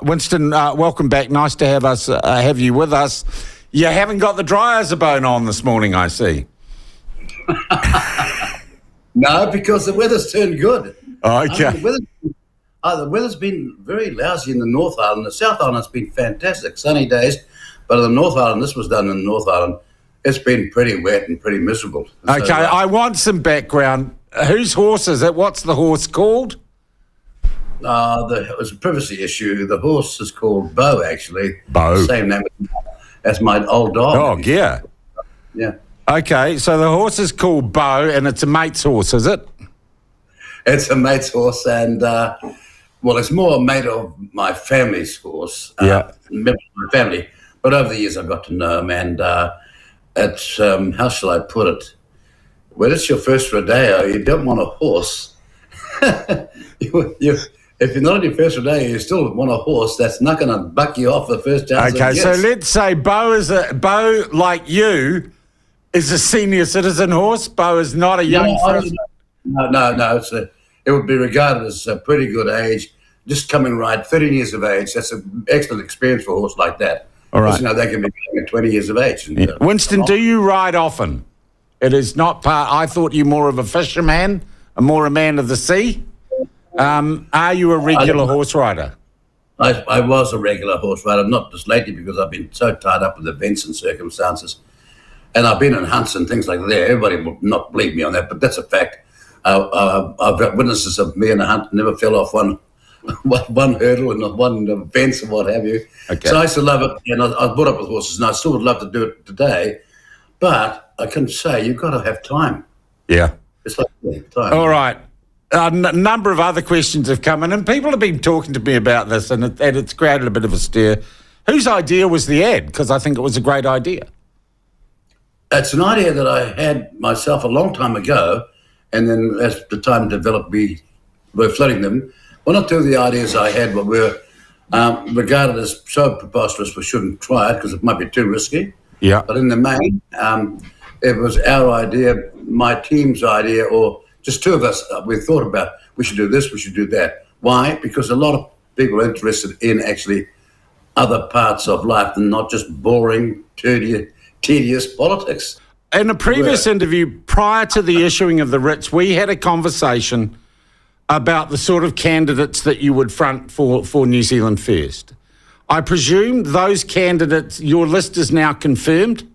Winston, welcome back. Nice to have you with us. You haven't got the dryers a bone on this morning, I see. No, because the weather's turned good. Okay. The weather's been very lousy in the North Island. The South Island has been fantastic, sunny days. But in the North Island, this was done in the North Island, it's been pretty wet and pretty miserable. Okay, so, I want some background. Whose horse is it? What's the horse called? It was a privacy issue. The horse is called Bo, actually. Bo. Same name as my old dog. Dog, yeah. Yeah. Okay, so the horse is called Bo, and it's a mate's horse, is it? It's a mate's horse, and, it's more a mate of my family's horse. Member of my family. But over the years, I got to know him, and it's, how shall I put it? When it's your first rodeo, you don't want a horse. If you're not on your first rodeo, you still want a horse that's not going to buck you off the first chance. Okay, so let's say Bo, like you, is a senior citizen horse. Bo is not a young horse. No. It would be regarded as a pretty good age. Just coming right, 13 years of age. That's an excellent experience for a horse like that. All right. Because, they can be at 20 years of age. And, Winston, do you ride often? It is not part. I thought you more of a fisherman, more a man of the sea. Are you a regular horse rider? I was a regular horse rider, not just lately because I've been so tied up with events and circumstances. And I've been in hunts and things like that. Everybody will not believe me on that, but that's a fact. I've got witnesses of me in a hunt, never fell off one hurdle and one fence and what have you. Okay. So I used to love it, and I was brought up with horses, and I still would love to do it today. But I can say you've got to have time. Yeah. It's like time. All right. A number of other questions have come in, and people have been talking to me about this, and it's created a bit of a stir. Whose idea was the ad? Because I think it was a great idea. It's an idea that I had myself a long time ago, and then as the time developed, we were flooding them. One or two of the ideas I had were regarded as so preposterous we shouldn't try it because it might be too risky. Yeah. But in the main, it was our idea, my team's idea, or just two of us, we thought about, we should do this, we should do that. Why? Because a lot of people are interested in actually other parts of life and not just boring, tedious politics. In a previous interview, prior to the issuing of the writs, we had a conversation about the sort of candidates that you would front for New Zealand First. I presume those candidates, your list is now confirmed,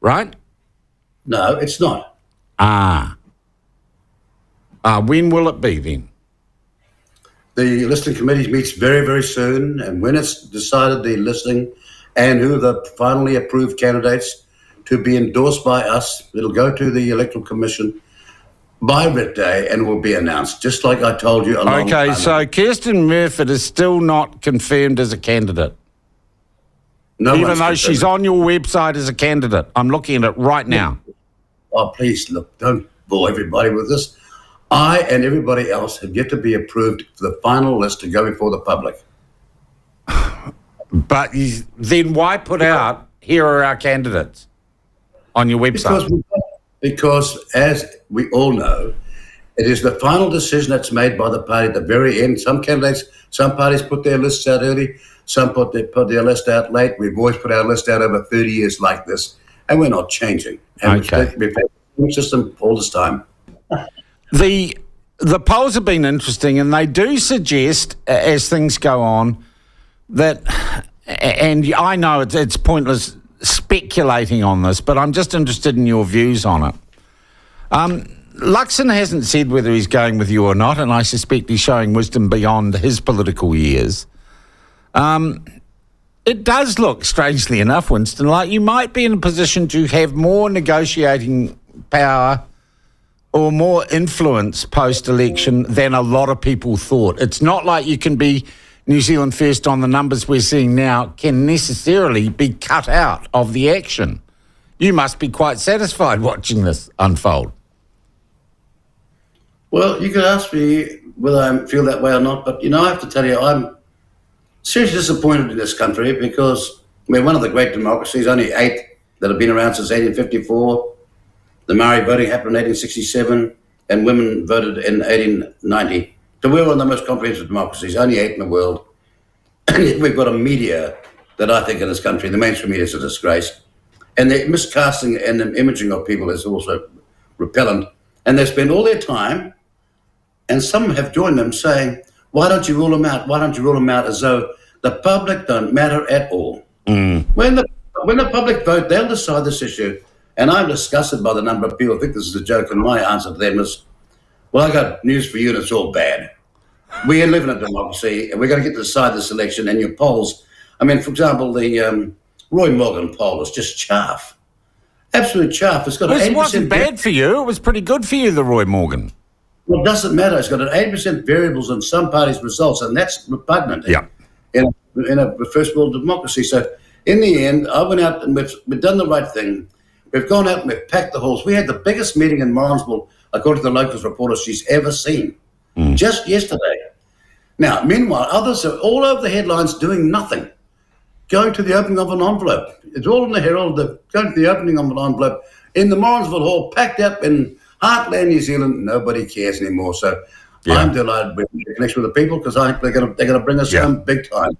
right? No, it's not. When will it be then? The listing committee meets very, very soon, and when it's decided the listing and who the finally approved candidates to be endorsed by us, it'll go to the Electoral Commission by writ day and will be announced, just like I told you a long time ago. Okay, so Kirsten Murfitt is still not confirmed as a candidate. No, even though she's on your website as a candidate. I'm looking at it right now. Oh, please, look, don't bore everybody with this. I and everybody else have yet to be approved for the final list to go before the public. But then why put out, here are our candidates on your website? Because as we all know, it is the final decision that's made by the party at the very end. Some parties put their lists out early, some put their list out late. We've always put our list out over 30 years like this, and we're not changing. And okay. We've had the system all this time. The polls have been interesting, and they do suggest, as things go on, that, and I know it's pointless speculating on this, but I'm just interested in your views on it. Luxon hasn't said whether he's going with you or not, and I suspect he's showing wisdom beyond his political years. It does look, strangely enough, Winston, like you might be in a position to have more negotiating power or more influence post-election than a lot of people thought. It's not like you can be New Zealand First on the numbers we're seeing now can necessarily be cut out of the action. You must be quite satisfied watching this unfold. Well, you could ask me whether I feel that way or not, but, I have to tell you, I'm seriously disappointed in this country because we're one of the great democracies, only 8 that have been around since 1854. The Maori voting happened in 1867, and women voted in 1890. So we're one of the most comprehensive democracies, only 8 in the world. And yet we've got a media that I think in this country, the mainstream media is a disgrace. And the miscasting and the imaging of people is also repellent. And they spend all their time, and some have joined them saying, why don't you rule them out? Why don't you rule them out, as though the public don't matter at all? When the public vote, they'll decide this issue. And I'm disgusted by the number of people who think this is a joke, and my answer to them is, well, I got news for you, and it's all bad. We live in a democracy, and we're going to get to decide this election. And your polls, I mean, for example, the Roy Morgan poll is just chaff. Absolute chaff. It's got an 8%. It wasn't bad for you. It was pretty good for you, the Roy Morgan. Well, it doesn't matter. It's got an 8% variables in some parties' results, and that's repugnant in a first world democracy. So in the end, I went out and we've done the right thing. We've gone out and we've packed the halls. We had the biggest meeting in Morrinsville, according to the locals reporters, she's ever seen. Just yesterday. Now, meanwhile, others are all over the headlines doing nothing. Going to the opening of an envelope. It's all in the Herald. Going to the opening of an envelope in the Morrinsville Hall, packed up in Heartland, New Zealand. Nobody cares anymore. So I'm delighted with the connection with the people, because I think they're going to bring us home big time.